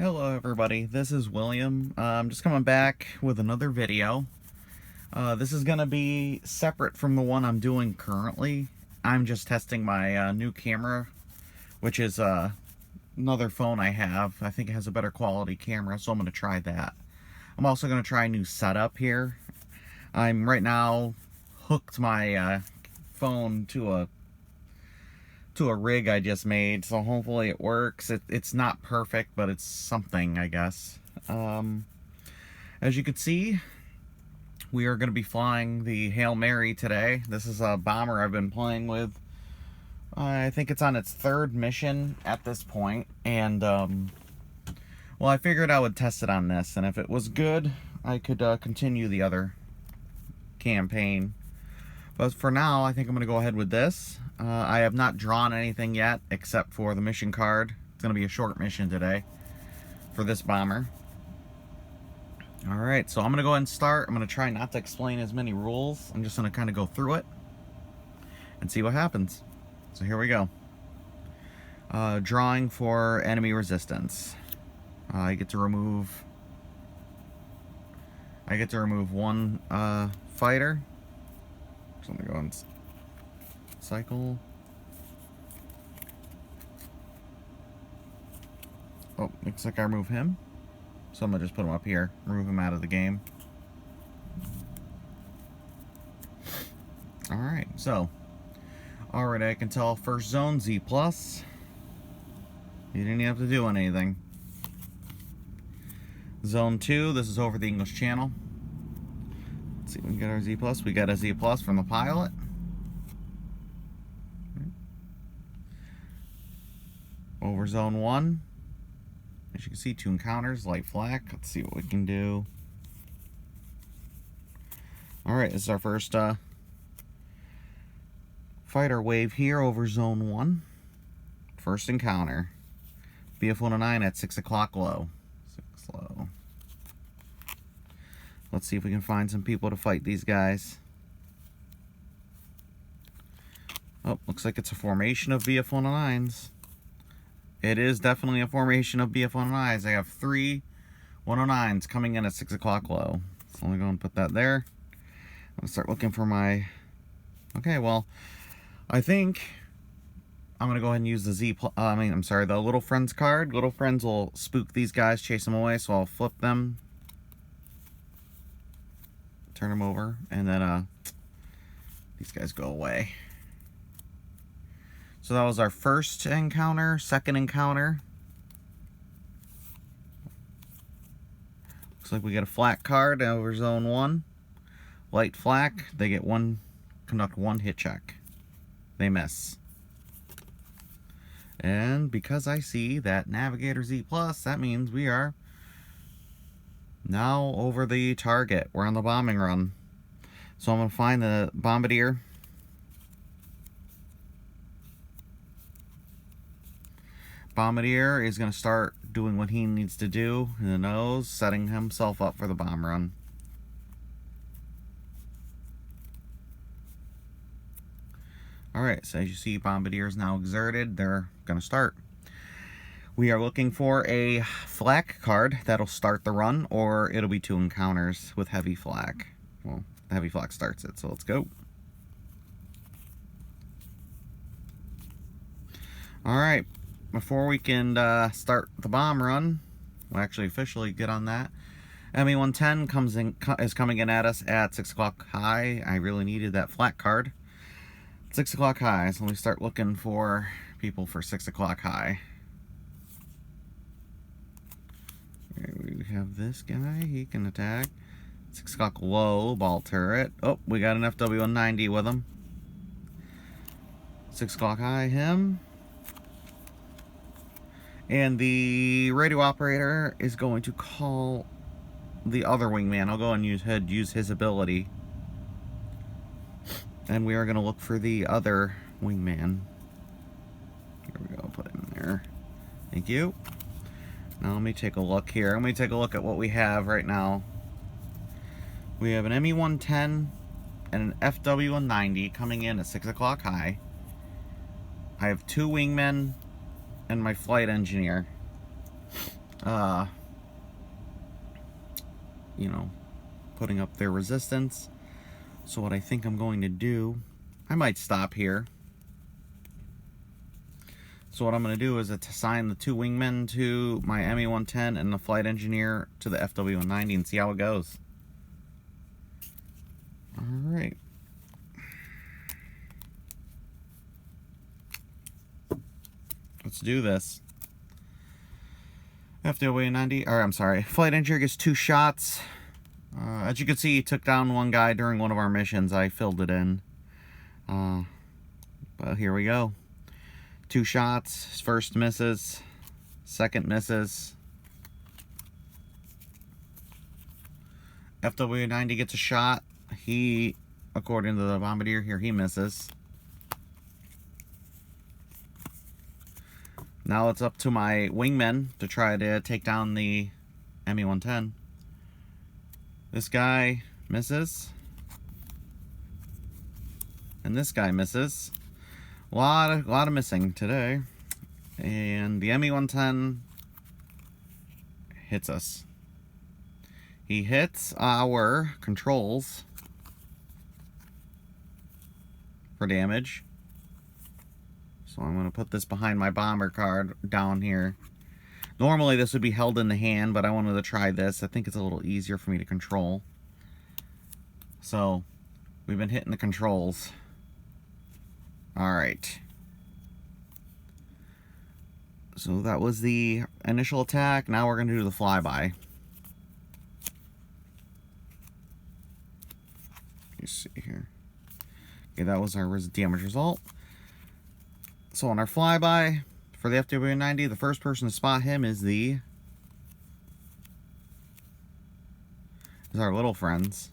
Hello everybody, this is William. I'm just coming back with another video. This is going to be separate from the one I'm doing currently. I'm just testing my new camera, which is another phone I have. I think it has a better quality camera, so I'm going to try that. I'm also going to try a new setup here. I'm right now hooked my phone to a rig I just made, so hopefully it works. It's not perfect, but it's something, I guess. As you can see, we are going to be flying the Hail Mary today. This is a bomber I've been playing with. I think it's on its third mission at this point, and well, I figured I would test it on this, and if it was good, I could continue the other campaign. But for now, I think I'm going to go ahead with this. I have not drawn anything yet, except for the mission card. It's going to be a short mission today for this bomber. Alright, so I'm going to go ahead and start. I'm going to try not to explain as many rules. I'm just going to kind of go through it and see what happens. So here we go. Drawing for enemy resistance. I get to remove one fighter. So I'm going to go and cycle. Oh, looks like I remove him. So I'm going to just put him up here. Remove him out of the game. Alright, so. Already I can tell first zone Z+. You didn't have to do anything. Zone 2, this is over the English Channel. Let's see if we can get our Z+. We got a Z+ from the pilot. Over zone 1. As you can see, 2 encounters, light flak. Let's see what we can do. Alright, this is our first fighter wave here over zone 1. First encounter. BF-109 at 6 o'clock low. 6 low. Let's see if we can find some people to fight these guys. Oh, looks like it's a formation of BF-109s. It is definitely a formation of BF-109s. I have 3 109s coming in at 6 o'clock low. So I'm going to go and put that there. I'm going to start looking for my... Okay, well, I think I'm going to go ahead and use the the Little Friends card. Little Friends will spook these guys, chase them away, so I'll flip them. Turn them over, and then these guys go away. So that was our first encounter. Second encounter. Looks like we get a flak card over zone 1. Light flak. They get conduct one hit check. They miss. And because I see that Navigator Z+, that means we are now over the target. We're on the bombing run. So I'm going to find the bombardier. Bombardier is going to start doing what he needs to do in the nose, setting himself up for the bomb run. Alright, so as you see, Bombardier is now exerted. They're going to start. We are looking for a flak card that'll start the run, or it'll be 2 encounters with heavy flak. Well, the heavy flak starts it, so let's go. Alright. Before we can start the bomb run, we'll actually officially get on that. ME-110 is coming in at us at 6 o'clock high. I really needed that flat card. 6 o'clock high, so let me start looking for people for 6 o'clock high. Here we have this guy, he can attack. 6 o'clock low, ball turret. Oh, we got an FW-190 with him. 6 o'clock high, him. And the radio operator is going to call the other wingman. I'll go and use his ability. And we are going to look for the other wingman. Here we go, put him in there. Thank you. Now let me take a look here. Let me take a look at what we have right now. We have an ME-110 and an FW-190 coming in at 6 o'clock high. I have 2 wingmen and my flight engineer. you know, putting up their resistance. So what I think I'm going to do, I might stop here. So what I'm going to do is assign the 2 wingmen to my ME-110 and the flight engineer to the FW-190 and see how it goes. Alright. Let's do this. FW-190, or I'm sorry, flight engineer gets 2 shots. As you can see, he took down one guy during one of our missions. I filled it in. But here we go. 2 shots. His first misses. Second misses. FW-90 gets a shot. He, according to the bombardier here, he misses. Now it's up to my wingmen to try to take down the ME-110. This guy misses. And this guy misses. A lot of missing today. And the ME-110 hits us. He hits our controls for damage. So I'm going to put this behind my bomber card down here. Normally this would be held in the hand, but I wanted to try this. I think it's a little easier for me to control. So we've been hitting the controls. Alright. So that was the initial attack. Now we're going to do the flyby. You see here. Okay, that was our damage result. So on our flyby for the FW-90, the first person to spot him is our little friends.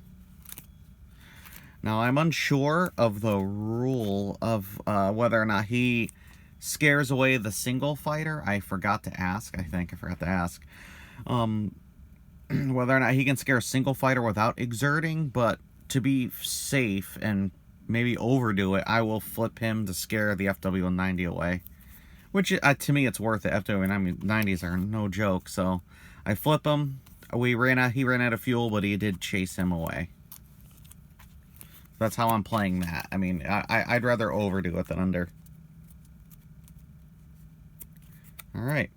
Now I'm unsure of the rule of whether or not he scares away the single fighter. I forgot to ask. I forgot to ask whether or not he can scare a single fighter without exerting, but to be safe and maybe overdo it, I will flip him to scare the FW-190 away. Which, to me, it's worth it. FW-90s are no joke, so I flip him. He ran out of fuel, but he did chase him away. That's how I'm playing that. I mean, I'd rather overdo it than under. Alright.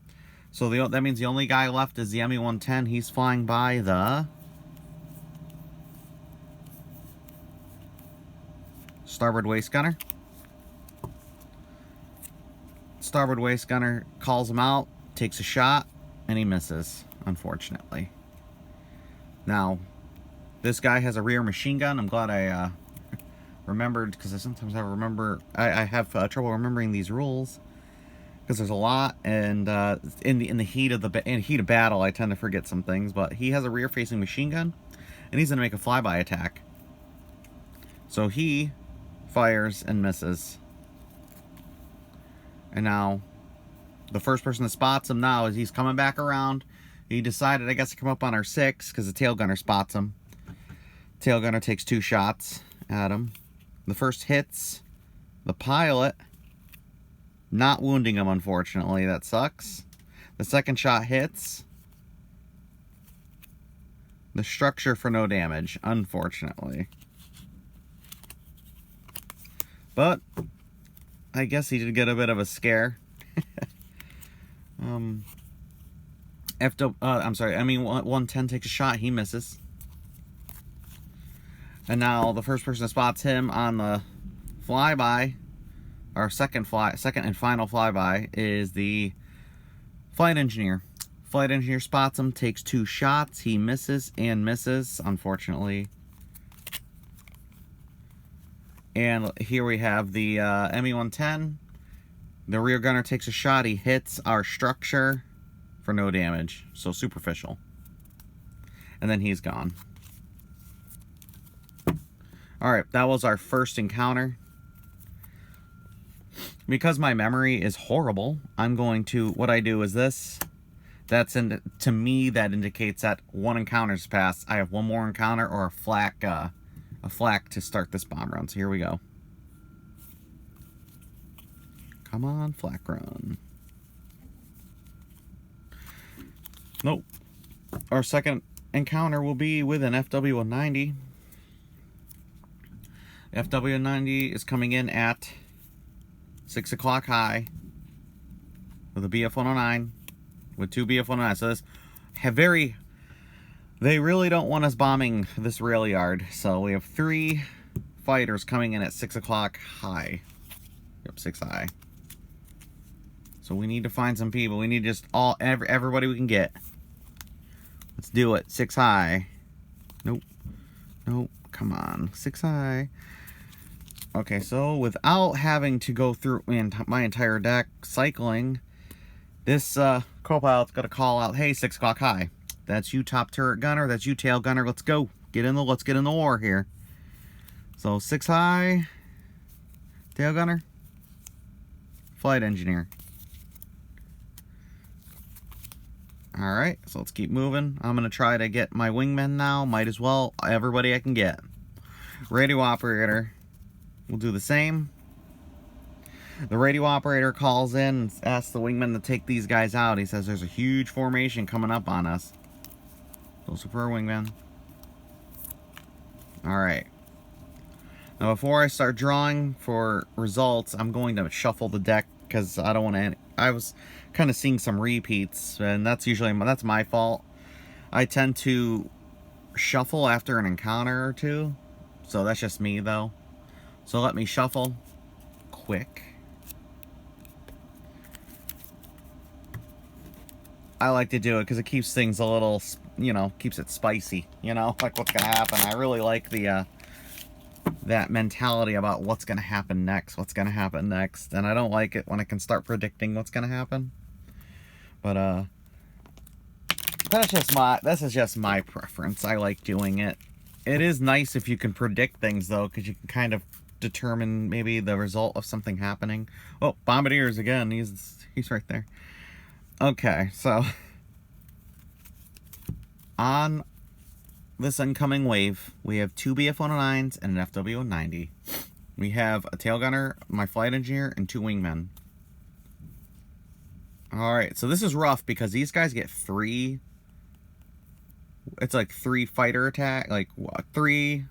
So that means the only guy left is the ME-110. He's flying by the starboard waist gunner. Starboard waist gunner calls him out, takes a shot, and he misses, unfortunately. Now, this guy has a rear machine gun. I'm glad I remembered, because sometimes I have trouble remembering these rules, because there's a lot, and in the heat of battle, I tend to forget some things. But he has a rear-facing machine gun, and he's gonna make a flyby attack. So he fires and misses. And now, the first person that spots him now is he's coming back around. He decided, I guess, to come up on our 6 because the tail gunner spots him. Tail gunner takes 2 shots at him. The first hits the pilot, not wounding him, unfortunately. That sucks. The second shot hits the structure for no damage, unfortunately. But I guess he did get a bit of a scare. ME-110 takes a shot, he misses. And now the first person that spots him on the flyby, our second and final flyby, is the flight engineer. Flight engineer spots him, takes 2 shots, he misses and misses, unfortunately. And here we have the ME-110. The rear gunner takes a shot. He hits our structure for no damage. So superficial. And then he's gone. Alright, that was our first encounter. Because my memory is horrible, I'm going to... What I do is this. To me, that indicates that 1 encounter's passed. I have 1 more encounter or a flak to start this bomb run. So here we go. Come on, flak run. Nope. Our second encounter will be with an FW-190. The FW-190 is coming in at 6 o'clock high with a BF-109 with 2 BF-109. So this have they really don't want us bombing this rail yard. So we have 3 fighters coming in at 6 o'clock high. Yep, 6 high. So we need to find some people. We need just everybody we can get. Let's do it. 6 high. Nope. Nope. Come on. 6 high. Okay, so without having to go through my entire deck cycling, this co-pilot's got to call out, hey, 6 o'clock high. That's you, top turret gunner. That's you, tail gunner. Let's go. Let's get in the war here. So 6 high, tail gunner, flight engineer. Alright, so let's keep moving. I'm going to try to get my wingmen now. Might as well. Everybody I can get. Radio operator will do the same. The radio operator calls in and asks the wingman to take these guys out. He says there's a huge formation coming up on us. Those are for our wingman. Alright. Now before I start drawing for results, I'm going to shuffle the deck because I don't want to... I was kind of seeing some repeats, and that's my fault. I tend to shuffle after an encounter or two. So that's just me though. So let me shuffle quick. I like to do it because it keeps things a little, keeps it spicy, like what's going to happen. I really like the, that mentality about what's going to happen next, and I don't like it when I can start predicting what's going to happen. But, this is just my preference. I like doing it. It is nice if you can predict things, though, because you can kind of determine maybe the result of something happening. Oh, Bombardiers again. He's right there. Okay, so on this incoming wave, we have 2 BF-109s and an FW-190. We have a tail gunner, my flight engineer, and 2 wingmen. Alright, so this is rough because these guys get 3. It's like 3 fighter attack, like 3,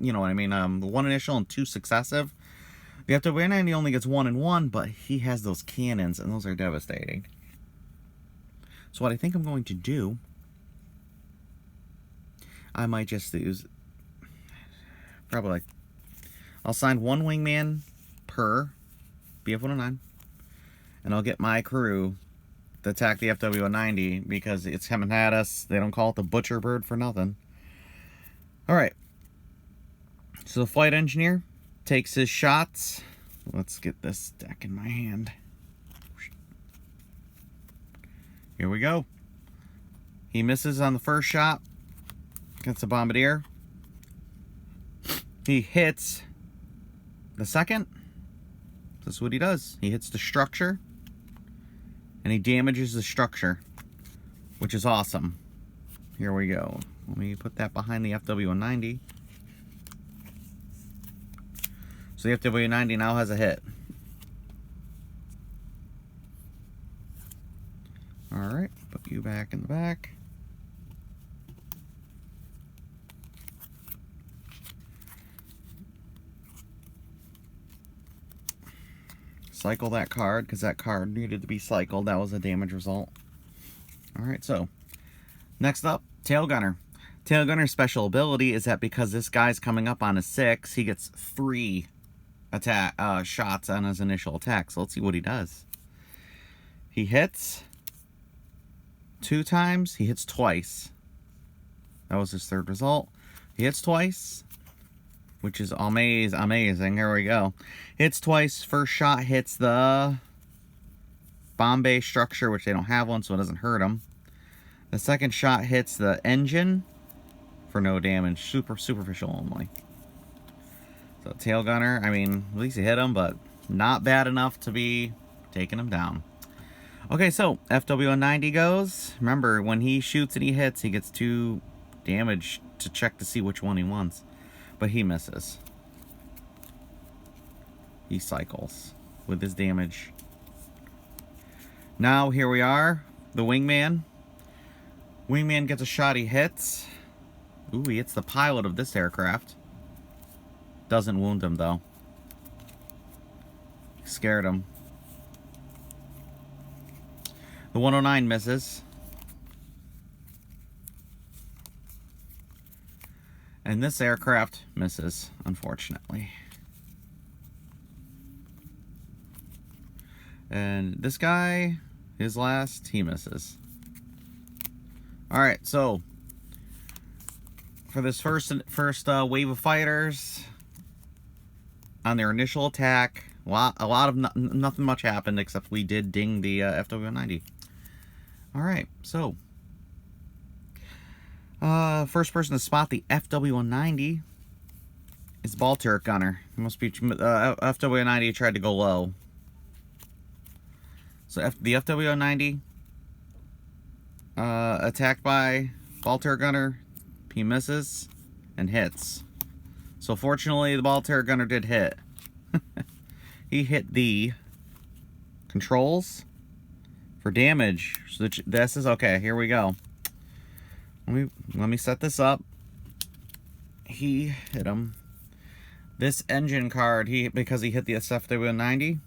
you know what I mean, 1 initial and 2 successive. The FW-190 only gets 1 and 1, but he has those cannons, and those are devastating. So what I think I'm going to do, I might just use, probably like, I'll assign 1 wingman per BF-109, and I'll get my crew to attack the FW-190 because it's coming at us. They don't call it the butcher bird for nothing. Alright, so the flight engineer takes his shots. Let's get this deck in my hand. Here we go. He misses on the first shot. Gets a bombardier. He hits the second. This is what he does. He hits the structure. And he damages the structure. Which is awesome. Here we go. Let me put that behind the FW-190. So the FW-190 now has a hit. Alright, put you back in the back. Cycle that card, because that card needed to be cycled. That was a damage result. Alright, so next up, Tail Gunner. Tail Gunner's special ability is that because this guy's coming up on a 6, he gets 3 shots on his initial attack. So let's see what he does. He hits 2 times, he hits twice. That was his 3rd result. He hits twice, which is amazing. Here we go. Hits twice. First shot hits the bomb bay structure, which they don't have one, so it doesn't hurt them. The second shot hits the engine for no damage. Superficial only. So tail gunner, I mean, at least he hit him, but not bad enough to be taking him down. Okay, so FW-190 goes. Remember, when he shoots and he hits, he gets 2 damage to check to see which one he wants. But he misses. He cycles with his damage. Now, here we are. The wingman. Wingman gets a shot, he hits. Ooh, he hits the pilot of this aircraft. Doesn't wound him, though. Scared him. The 109 misses. And this aircraft misses, unfortunately. And this guy, his last, he misses. Alright, so for this first wave of fighters, on their initial attack, a lot of nothing much happened except we did ding the FW-90. Alright, so first person to spot the FW-90 is ball turret gunner. It must be FW-90 tried to go low. So the FW-90 attacked by ball turret gunner. He misses and hits. So fortunately, the ball turret gunner did hit. He hit the controls for damage. So this is okay. Here we go. Let me set this up. He hit him. This engine card, because he hit the FW-90.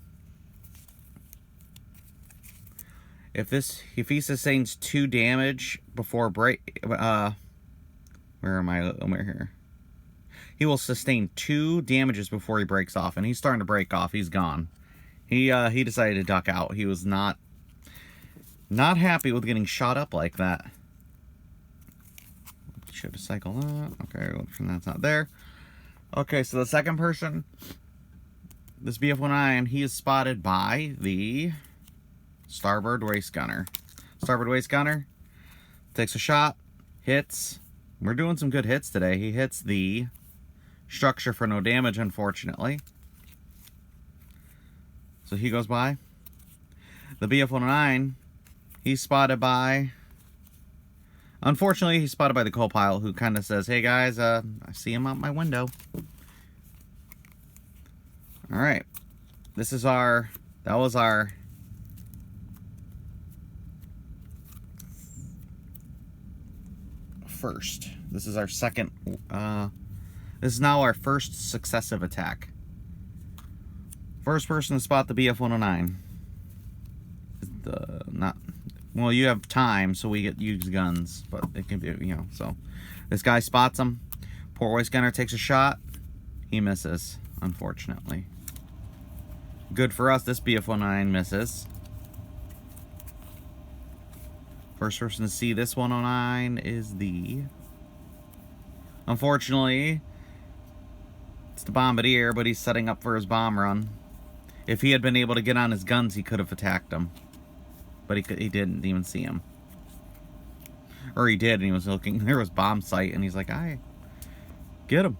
If he sustains 2 damage before break, where am I? Over here. He will sustain 2 damages before he breaks off, and he's starting to break off. He's gone. He decided to duck out. He was not happy with getting shot up like that. Should have cycled on. Okay, that's not there. Okay, so the second person, this BF-19, he is spotted by the starboard waist gunner. Starboard waist gunner takes a shot, hits. We're doing some good hits today. He hits the structure for no damage, unfortunately. So he goes by. The BF-19, he's spotted by... Unfortunately, he's spotted by the co-pilot, who kind of says, hey guys, I see him out my window. Alright. That was our first. This is our second, this is now our first successive attack. First person to spot the BF-109. Well, you have time, so we get use guns, but it can be, you know, so. This guy spots him. Port waist gunner takes a shot. He misses, unfortunately. Good for us, this BF-109 misses. First person to see this 109 is the... Unfortunately, it's the bombardier, but he's setting up for his bomb run. If he had been able to get on his guns, he could have attacked him. But he didn't even see him. Or he did, and he was looking. There was bomb sight, and he's like, "Aye, get him."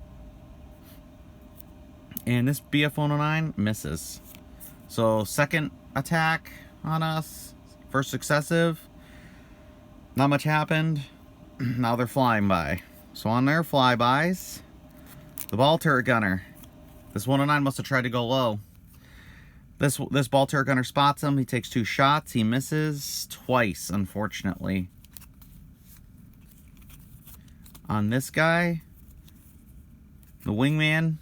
And this BF-109 misses. So second attack on us, first successive. Not much happened. Now they're flying by. So on their flybys, the ball turret gunner. This 109 must have tried to go low. This ball turret gunner spots him. He takes 2 shots. He misses twice, unfortunately. On this guy, the wingman.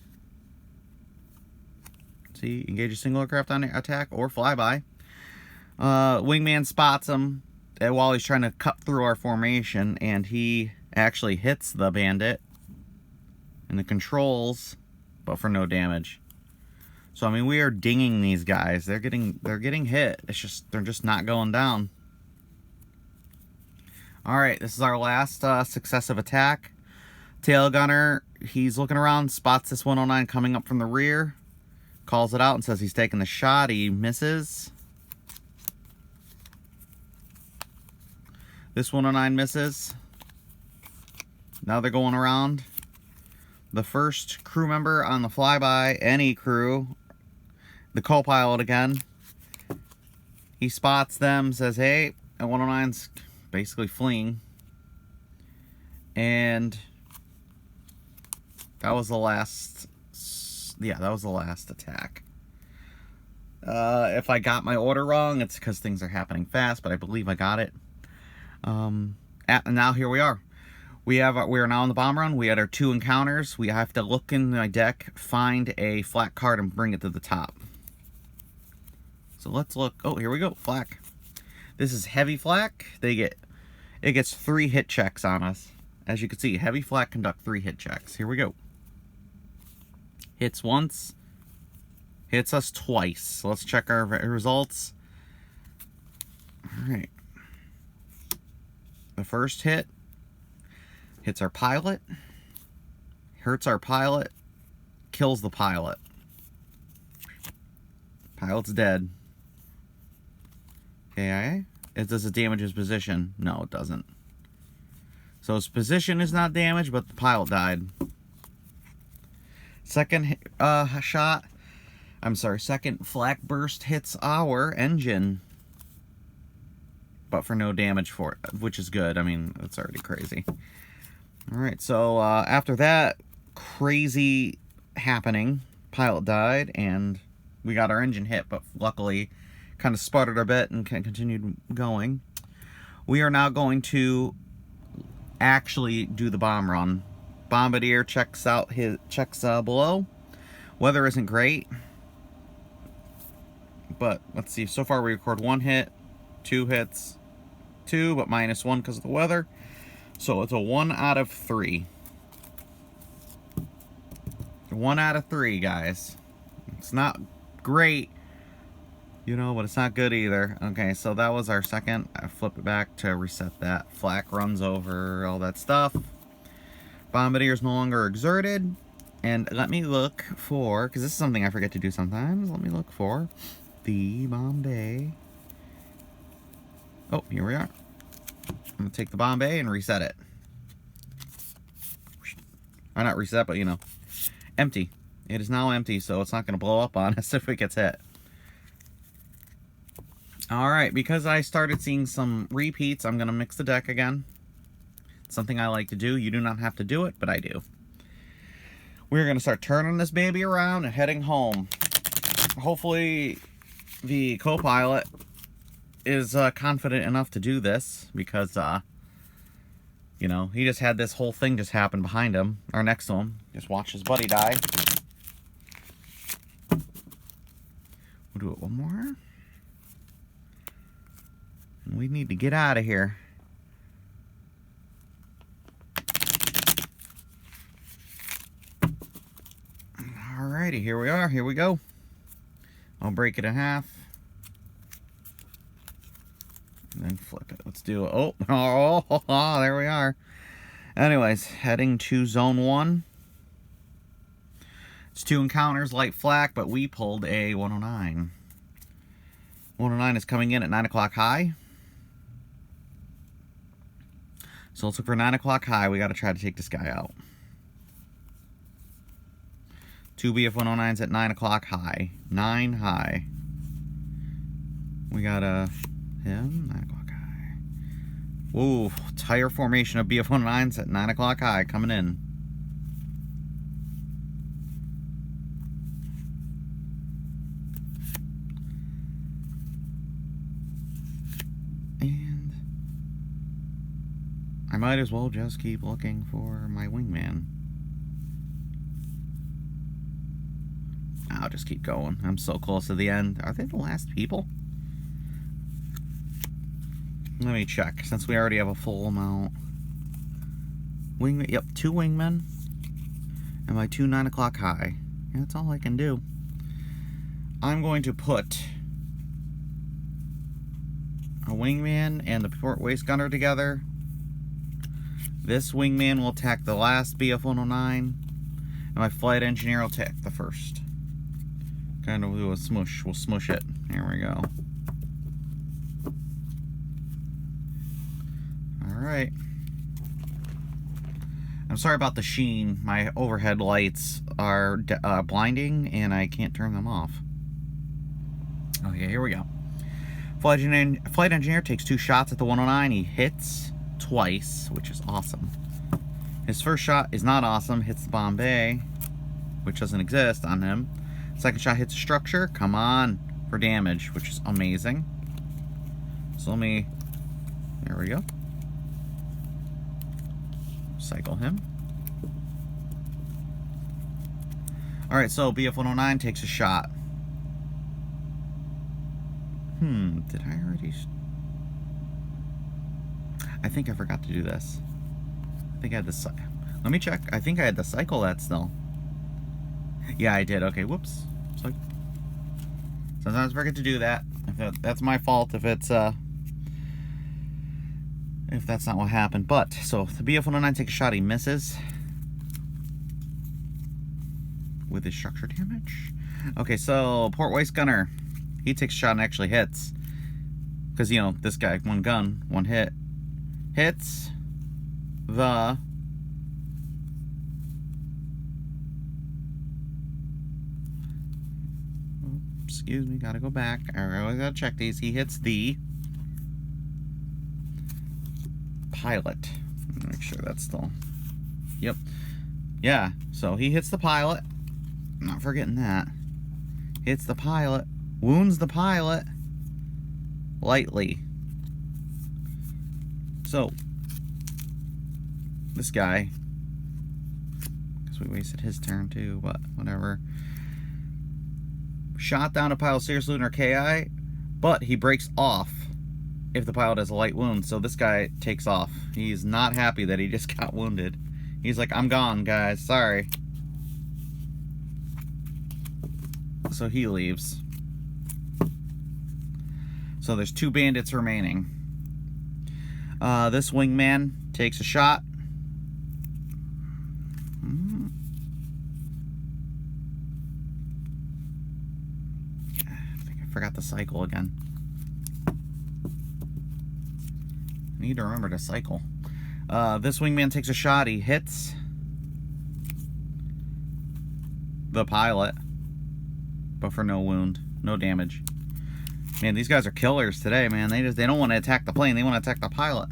See, engage a single aircraft on attack or flyby. Wingman spots him while he's trying to cut through our formation, and he actually hits the bandit in the controls, but for no damage. So I mean, we are dinging these guys. They're getting hit. It's just they're just not going down. All right, this is our last successive attack. Tail gunner, he's looking around, spots this 109 coming up from the rear, calls it out and says he's taking the shot. He misses. This 109 misses. Now they're going around. The first crew member on the flyby, any crew, the co-pilot again, he spots them, says, hey, and 109's basically fleeing. And that was the last, yeah, that was the last attack. If I got my order wrong, it's because things are happening fast, but I believe I got it. Now here we are. We are now on the bomb run. We had our 2 encounters. We have to look in my deck, find a flak card, and bring it to the top. So let's look. Oh, here we go. Flak. This is heavy flak. It gets 3 hit checks on us. As you can see, heavy flak conduct 3 hit checks. Here we go. Hits once. Hits us twice. So let's check our results. Alright. The first hit hits our pilot, hurts our pilot, kills the pilot. Pilot's dead. Okay, does it damage his position? No, it doesn't. So his position is not damaged, but the pilot died. Second second flak burst hits our engine, but for no damage for it, which is good. I mean, that's already crazy. Alright, so after that crazy happening, pilot died, and we got our engine hit, but luckily kind of sputtered a bit and continued going. We are now going to actually do the bomb run. Bombardier checks below. Weather isn't great, but let's see. So far we record 1 hit, 2 hits, 2, but -1 because of the weather. So it's a 1 out of 3. 1 out of 3, guys. It's not great, but it's not good either. Okay, so that was our second. I flip it back to reset that. Flak runs over, all that stuff. Bombardier is no longer exerted. And let me look for, because this is something I forget to do sometimes, let me look for the Bombay. Oh, here we are. I'm going to take the Bombay and reset it. Or not reset, but empty. It is now empty, so it's not going to blow up on us if it gets hit. Alright, because I started seeing some repeats, I'm going to mix the deck again. It's something I like to do. You do not have to do it, but I do. We're going to start turning this baby around and heading home. Hopefully the co-pilot is confident enough to do this, because he just had this whole thing just happen behind him, or next to him. Just watch his buddy die. We'll do it one more. And we need to get out of here. Alrighty, here we are. Here we go. I'll break it in half. And then flip it. Let's do it. Oh, there we are. Anyways, heading to zone 1. It's 2 encounters, light flak, but we pulled a 109. 109 is coming in at 9 o'clock high. So let's look for 9 o'clock high. We got to try to take this guy out. 2 BF-109s at 9 o'clock high. 9 high. We got him, 9 o'clock high. Whoa, entire formation of BF-109s at 9 o'clock high coming in. And I might as well just keep looking for my wingman. I'll just keep going. I'm so close to the end. Are they the last people? Let me check, since we already have a full amount. Wingman, yep, 2 wingmen. And my 2 9 o'clock high. Yeah, that's all I can do. I'm going to put a wingman and the port waist gunner together. This wingman will attack the last BF-109. And my flight engineer will attack the first. Kind of do a smush. We'll smush it. Here we go. Alright. I'm sorry about the sheen. My overhead lights are blinding and I can't turn them off. Okay, here we go. Flight engineer takes 2 shots at the 109. He hits twice, which is awesome. His first shot is not awesome. Hits the Bombay, which doesn't exist on him. Second shot hits a structure. Come on, for damage, which is amazing. So let me... There we go. cycle him. Alright, so BF-109 takes a shot. Did I already... I think I forgot to do this. I think I had to... Let me check. I think I had to cycle that still. Yeah, I did. Okay, whoops. So, sometimes I forget to do that. That's my fault if it's... if that's not what happened. But, so, the BF-109 takes a shot. He misses. With his structure damage. Okay, so, port waist gunner. He takes a shot and actually hits. Because, you know, this guy, one gun, one hit. Hits the... Excuse me, gotta go back. I always gotta check these. He hits the pilot. Make sure that's still... Yep. Yeah, so he hits the pilot. Not forgetting that. Hits the pilot. Wounds the pilot. Lightly. So, this guy... Because we wasted his turn too, but whatever. Shot down a pilot seriously in our KI, but he breaks off if the pilot has a light wound. So this guy takes off. He's not happy that he just got wounded. He's like, I'm gone, guys. Sorry. So he leaves. So there's 2 bandits remaining. This wingman takes a shot. I think I forgot to cycle again. I need to remember to cycle. This wingman takes a shot. He hits the pilot, but for no wound, no damage. Man, these guys are killers today, man. They don't want to attack the plane. They want to attack the pilot.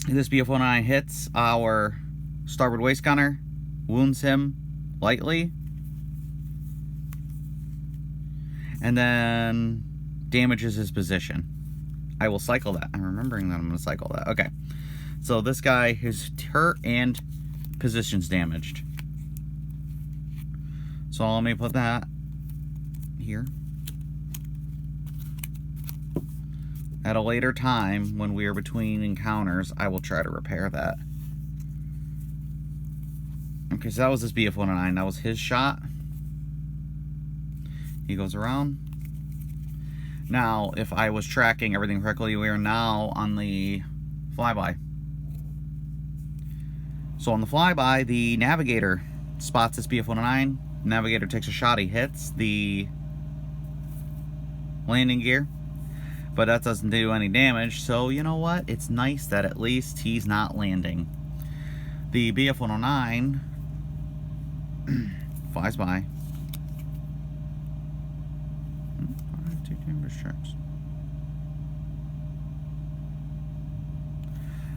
This BF-109 hits our starboard waist gunner, wounds him lightly, and then damages his position. I will cycle that. I'm remembering that I'm going to cycle that. Okay. So this guy is hurt and position's damaged. So let me put that here. At a later time, when we are between encounters, I will try to repair that. Okay, so that was this BF-109. That was his shot. He goes around. Now, if I was tracking everything correctly, we are now on the flyby. So on the flyby, the navigator spots this BF-109. Navigator takes a shot. He hits the landing gear, but that doesn't do any damage. So you know what? It's nice that at least he's not landing. The BF-109 flies by. 2 damage checks.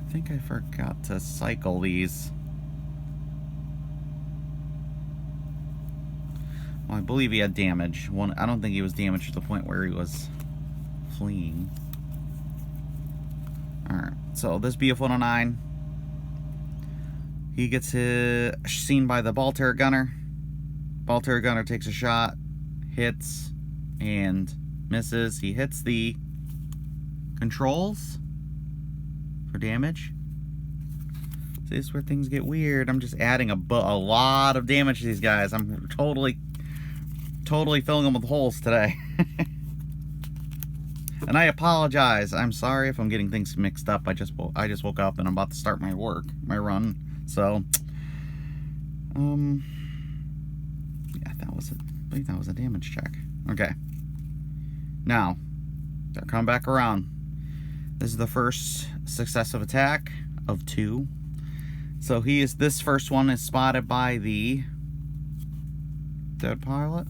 I think I forgot to cycle these. Well, I believe he had damage. I don't think he was damaged to the point where he was fleeing. Alright, so this BF-109, he gets seen by the ball turret gunner. Ball turret gunner takes a shot, hits, and misses. He hits the controls for damage. See, this is where things get weird. I'm just adding a lot of damage to these guys. I'm totally filling them with holes today. And I apologize. I'm sorry if I'm getting things mixed up. I just woke up and I'm about to start my run. So, yeah, I believe that was a damage check. Okay. Now, they're coming back around. This is the first successive attack of 2. So this first one is spotted by the dead pilot.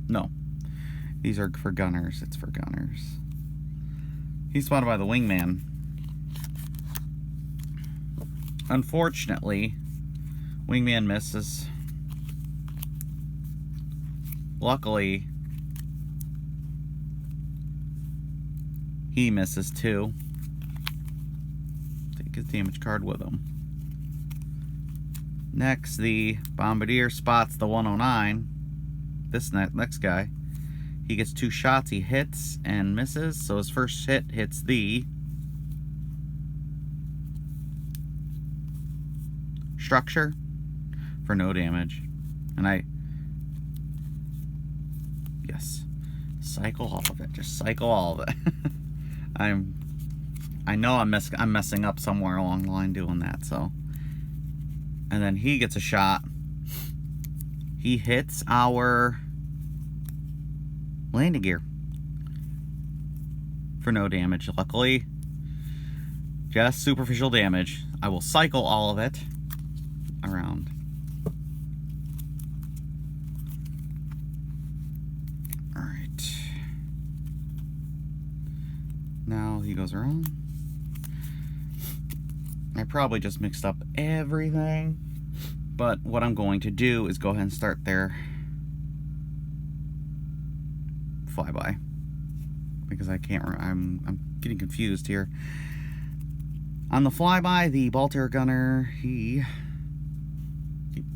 No. These are for gunners. It's for gunners. He's spotted by the wingman. Unfortunately, wingman misses. Luckily, he misses too. his damage card with him. Next, the Bombardier spots the 109. This next guy. He gets 2 shots. He hits and misses. So his first hit hits the structure for no damage. And yes, cycle all of it. Just cycle all of it. I know I'm messing up somewhere along the line doing that. So, and then he gets a shot. He hits our landing gear for no damage. Luckily, just superficial damage. I will cycle all of it around. All right. Now he goes around. I probably just mixed up everything, but what I'm going to do is go ahead and start their flyby, because I can't remember. I'm getting confused here. On the flyby, the ball turret gunner, keep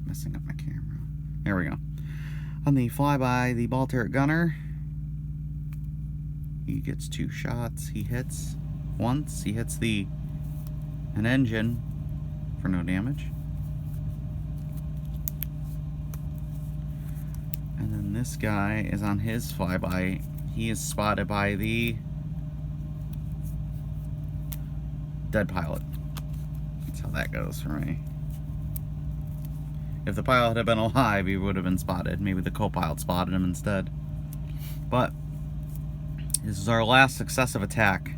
messing up my camera. There we go. On the flyby, the ball turret gunner, he gets 2 shots. He hits once. He hits an engine for no damage. And then this guy is on his flyby. He is spotted by the dead pilot. That's how that goes for me. If the pilot had been alive, he would have been spotted. Maybe the co-pilot spotted him instead. But this is our last successive attack.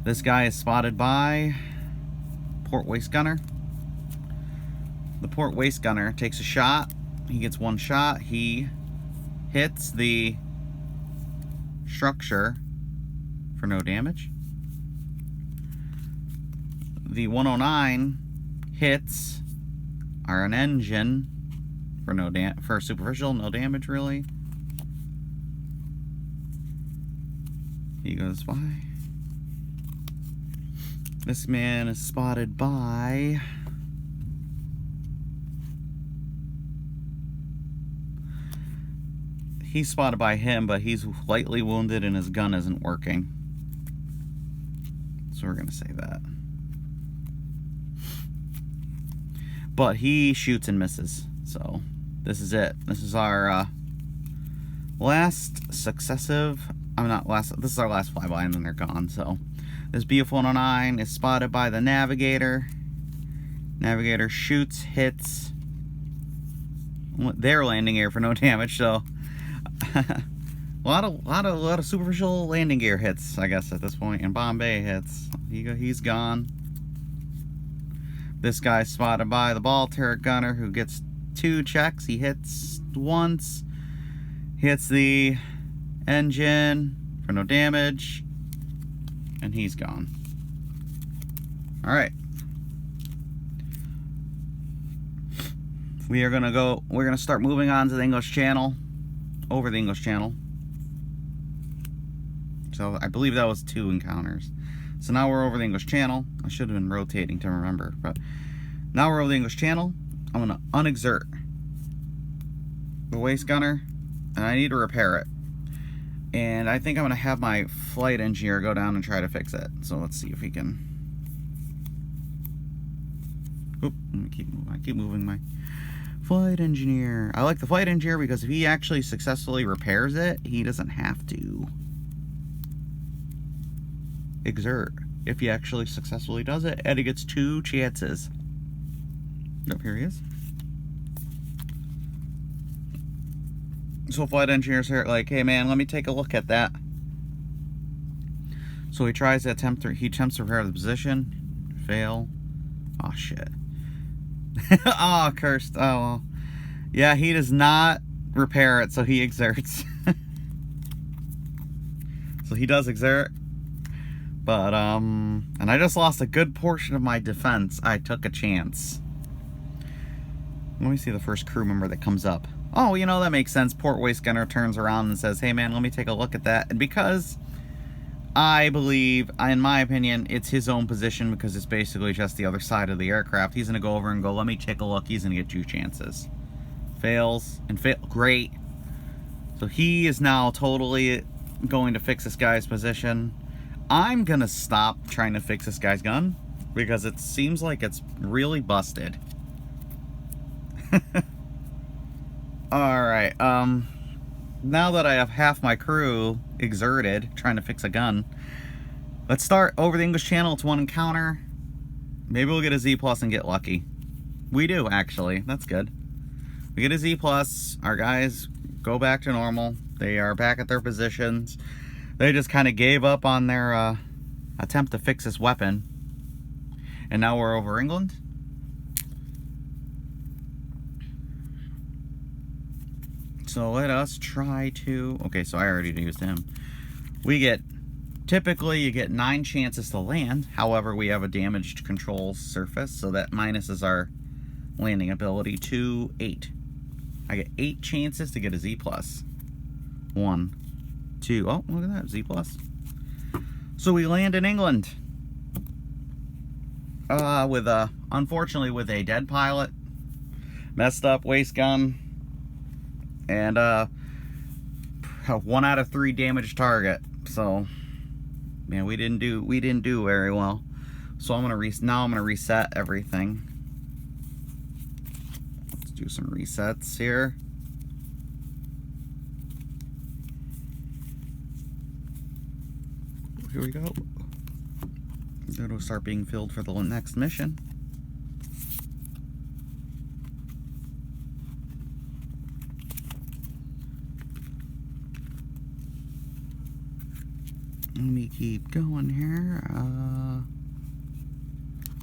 This guy is spotted by port waist gunner. The port waist gunner takes a shot. He gets 1 shot. He hits the structure for no damage. The 109 hits an engine for superficial, no damage really. He goes by. This man is spotted by he's spotted by him, but he's lightly wounded and his gun isn't working. So we're gonna say that. But he shoots and misses. So this is it. This is our last successive. This is our last flyby, and then they're gone. So this BF-109 is spotted by the navigator. Navigator shoots, hits their landing gear for no damage. So a lot of superficial landing gear hits, I guess, at this point, and Bombay hits. He's gone. This guy's spotted by the ball turret gunner, who gets 2 checks. He hits once, hits the engine for no damage, and he's gone. All right. We're gonna start moving on to the English Channel, over the English Channel. So I believe that was 2 encounters. So now we're over the English Channel. I should have been rotating to remember, but now we're over the English Channel. I'm gonna unexert the waist gunner, and I need to repair it. And I think I'm gonna have my flight engineer go down and try to fix it. So let's see if he can. Oop, let me keep moving my flight engineer. I like the flight engineer because if he actually successfully repairs it, he doesn't have to exert. If he actually successfully does it, and he gets 2 chances. Yep, here he is. So flight engineers are like, hey man, let me take a look at that. So he tries to attempts to repair the position. Fail. Oh shit. Oh, cursed. Oh well. Yeah, he does not repair it, so he exerts. So he does exert. But, and I just lost a good portion of my defense. I took a chance. Let me see the first crew member that comes up. Oh, you know, that makes sense. Port waist gunner turns around and says, hey man, let me take a look at that. And because I believe, in my opinion, it's his own position because it's basically just the other side of the aircraft. He's going to go over and go, let me take a look. He's going to get 2 chances. Fails and fail. Great. So he is now totally going to fix this guy's position. I'm going to stop trying to fix this guy's gun because it seems like it's really busted. Alright, now that I have half my crew exerted trying to fix a gun, let's start over the English Channel. It's 1 encounter. Maybe we'll get a Z+ and get lucky. We do, actually. That's good. We get a Z+. Our guys go back to normal. They are back at their positions. They just kind of gave up on their attempt to fix this weapon. And now we're over England. So let us try to... Okay, so I already used him. We get... Typically, you get 9 chances to land. However, we have a damaged control surface, so that minuses our landing ability to 8. I get 8 chances to get a Z+. 1, 2... Oh, look at that, Z+. So we land in England. Unfortunately, with a dead pilot. Messed up waist gun. And 1 out of 3 damaged target. So, man, we didn't do very well. So I'm gonna reset everything. Let's do some resets here. Here we go. It'll start being filled for the next mission. Let me keep going here.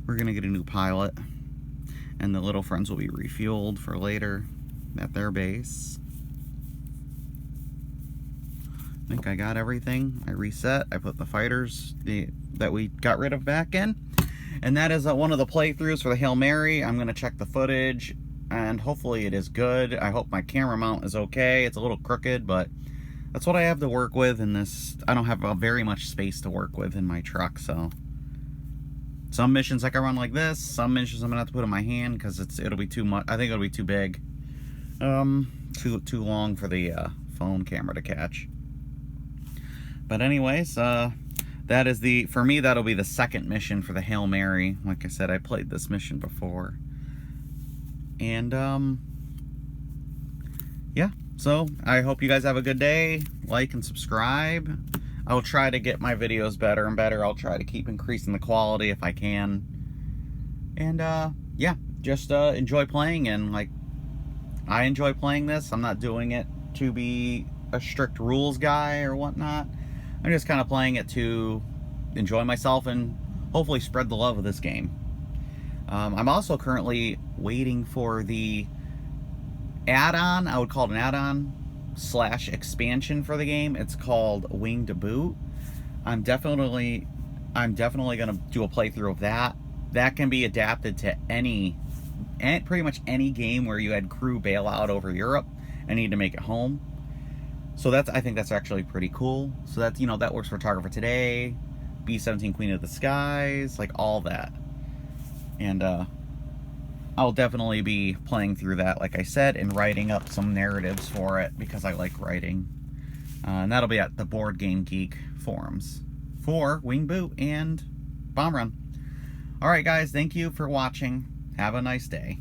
We're gonna get a new pilot, and the little friends will be refueled for later at their base. I think I got everything. I reset. I put the fighters that we got rid of back in, and that is one of the playthroughs for the Hail Mary. I'm gonna check the footage, and hopefully it is good. I hope my camera mount is okay. It's a little crooked, but that's what I have to work with in this. I don't have very much space to work with in my truck, so some missions I can run like this. Some missions I'm gonna have to put in my hand because it'll be too much. I think it'll be too big, too long for the phone camera to catch. But anyways, that is for me, that'll be the second mission for the Hail Mary. Like I said, I played this mission before, and yeah. So, I hope you guys have a good day. Like and subscribe. I'll try to get my videos better and better. I'll try to keep increasing the quality if I can. And, yeah, just enjoy playing. And, like, I enjoy playing this. I'm not doing it to be a strict rules guy or whatnot. I'm just kind of playing it to enjoy myself and hopefully spread the love of this game. I'm also currently waiting for the add-on. I would call it an add-on / expansion for the game. It's called Wing to Boot. I'm definitely gonna do a playthrough of that. That can be adapted to pretty much any game where you had crew bail out over Europe and need to make it home. So I think that's actually pretty cool. So that's, that works for Photographer Today, B-17 Queen of the Skies, like all that. And I'll definitely be playing through that, like I said, and writing up some narratives for it because I like writing. And that'll be at the Board Game Geek forums for Wing Boot and Bomb Run. Alright guys, thank you for watching. Have a nice day.